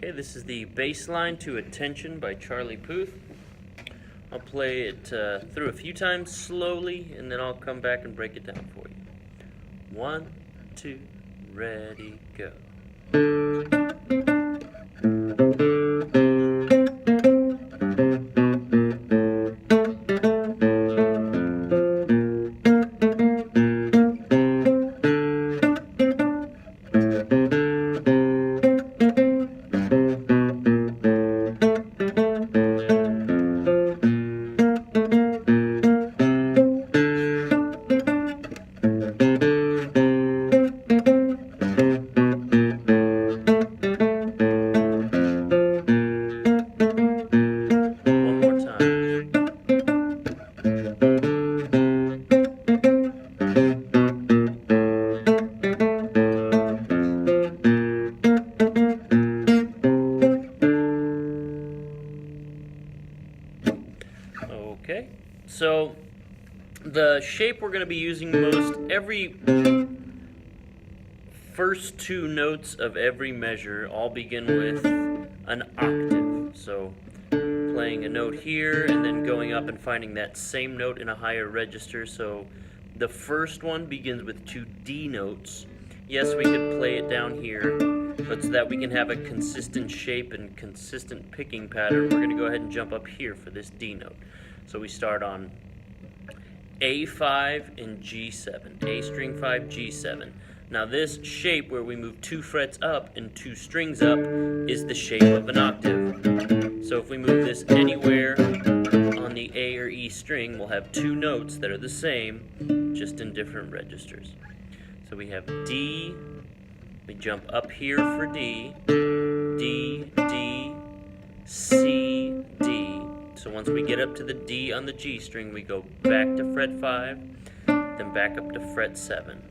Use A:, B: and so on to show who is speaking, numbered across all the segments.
A: Okay, this is the bass line to Attention by Charlie Puth. I'll play it through a few times slowly, and then I'll come back and break it down for you. 1, 2, ready, go. Okay, so the shape we're going to be using most every first two notes of every measure all begin with an octave. So playing a note here and then going up and finding that same note in a higher register. So the first one begins with 2 D notes. Yes, we could play it down here, but so that we can have a consistent shape and consistent picking pattern, we're going to go ahead and jump up here for this D note. So we start on A5 and G7, A string 5, G7. Now this shape where we move 2 frets up and 2 strings up is the shape of an octave. So if we move this anywhere on the A or E string, we'll have 2 notes that are the same, just in different registers. So we have D, we jump up here for D, D, D, C, D. So once we get up to the D on the G string, we go back to fret 5, then back up to fret 7.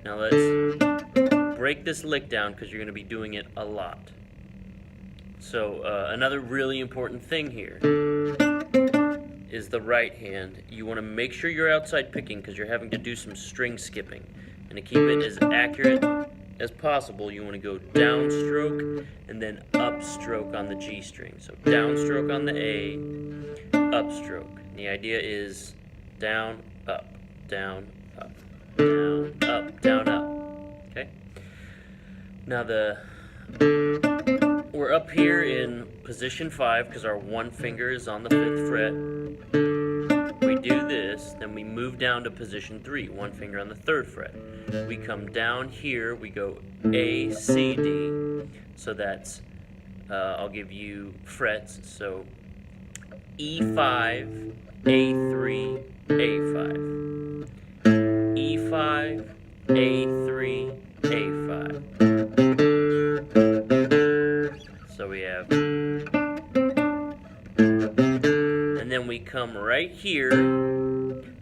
A: Now let's break this lick down because you're going to be doing it a lot. So another really important thing here is the right hand. You want to make sure you're outside picking because you're having to do some string skipping. And to keep it as accurate as possible, you want to go downstroke and then upstroke on the G string. So downstroke on the A, upstroke. And the idea is down, up, down, up, down, up, down, up. Okay? Now we're up here in position 5 because our 1 finger is on the 5th fret. We do this, then we move down to position 3, 1 finger on the 3rd fret. We come down here, we go A, C, D. So that's, I'll give you frets. So E5, A3, A5. E5, A3, A5. So we have, and then we come right here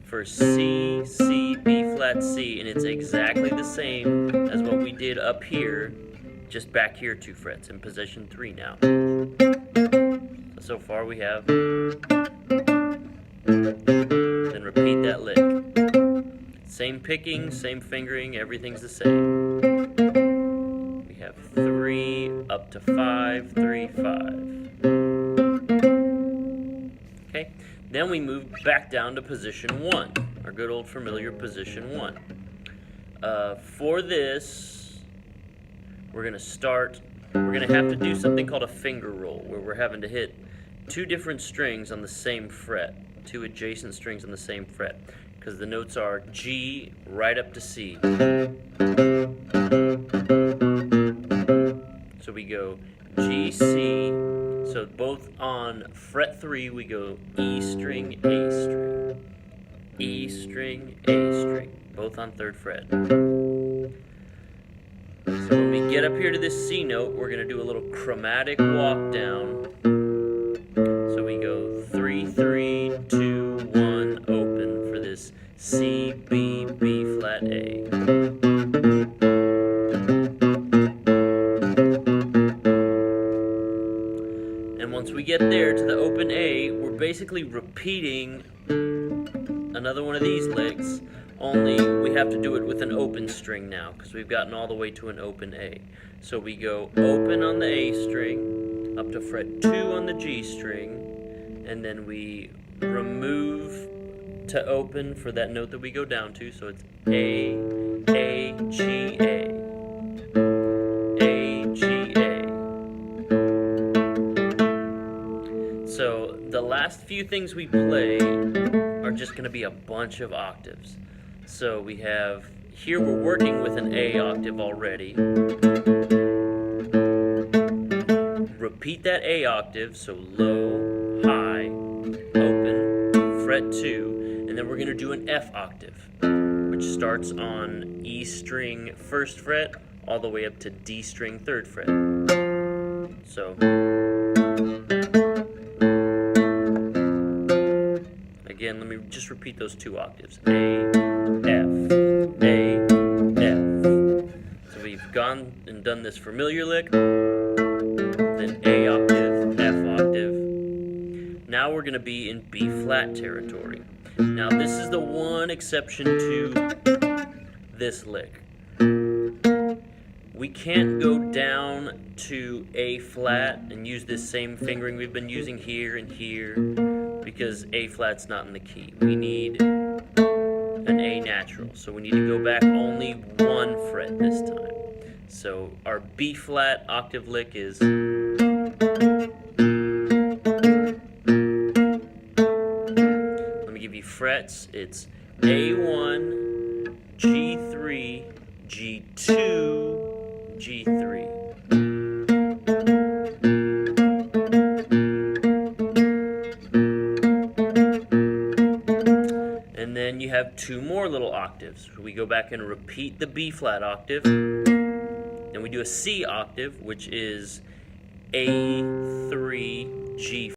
A: for C, C, B flat, C, and it's exactly the same as what we did up here, just back here 2 frets in position 3 now. So far we have, then repeat that lick. Same picking, same fingering, everything's the same. We have 3 up to 5, 3, 5. Okay, then we move back down to position 1, our good old familiar position 1. For this, we're going to have to do something called a finger roll, where we're having to hit 2 different strings on the same fret, 2 adjacent strings on the same fret, because the notes are G right up to C. So we go G, C, so both on fret 3 we go E string, A string, E string, A string, both on 3rd fret. So when we get up here to this C note, we're going to do a little chromatic walk down. So we go 3, 3, 2, 1, open for this C, B, B flat, A. And once we get there to the open A, we're basically repeating another one of these licks, only we have to do it with an open string now because we've gotten all the way to an open A. So we go open on the A string, up to fret 2 on the G string, and then we remove to open for that note that we go down to, so it's A, G, A, G, A. So the last few things we play are just going to be a bunch of octaves. So we have, here we're working with an A octave already. Repeat that A octave, so low, high, open, fret 2, and then we're going to do an F octave, which starts on E string 1st fret all the way up to D string 3rd fret. So again, let me just repeat those 2 octaves. A, F, A, F. So we've gone and done this familiar lick, then A octave, F octave. Now we're going to be in B flat territory. Now this is the one exception to this lick. We can't go down to A flat and use this same fingering we've been using here and here, because A flat's not in the key. We need an A natural, so we need to go back only 1 fret this time. So our B flat octave lick is, let me give you frets, it's A1, G3, G2, G3. And then you have 2 more little octaves. We go back and repeat the B flat octave. Then we do a C octave, which is A3, G4.